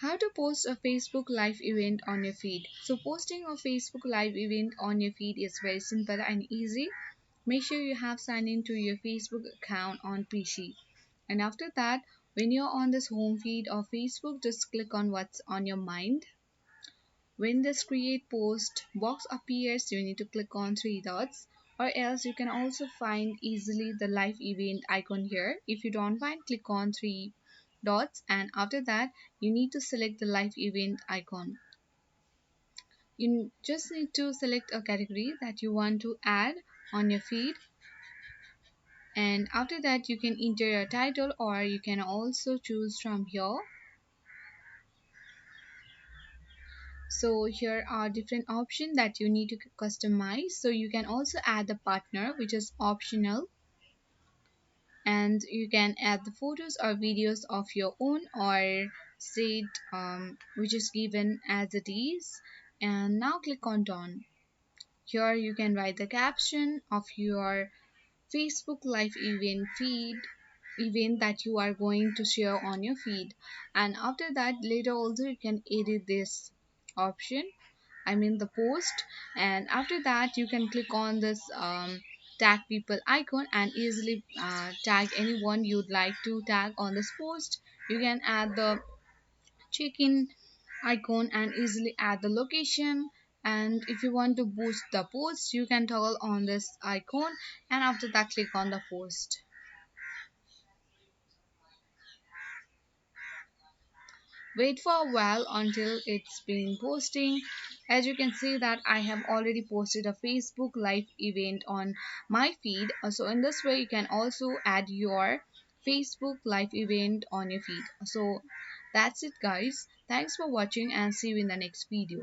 How to post a Facebook live event on your feed. So posting a Facebook live event on your feed is very simple and easy. Make sure you have signed into your Facebook account on PC. And after that, when you're on this home feed of Facebook, just click on what's on your mind. When this create post box appears, you need to click on three dots, or else you can also find easily the live event icon here. If you don't find, click on three dots, and after that you need to select the live event icon. You just need to select a category that you want to add on your feed, and after that you can enter your title, or you can also choose from here. So here are different options that you need to customize. So you can also add a partner, which is optional, and you can add the photos or videos of your own, or set which is given as it is. And now click on done. Here you can write the caption of your Facebook live event that you are going to share on your feed. And after that, later also you can edit this option, I mean the post. And after that you can click on this tag people icon and easily tag anyone you'd like to tag on this post. You can add the check-in icon and easily add the location. And if you want to boost the post, you can toggle on this icon, and after that click on the post. Wait for a while until it's been posting. As you can see that I have already posted a Facebook live event on my feed. So in this way you can also add your Facebook live event on your feed. So that's it guys. Thanks for watching and see you in the next video.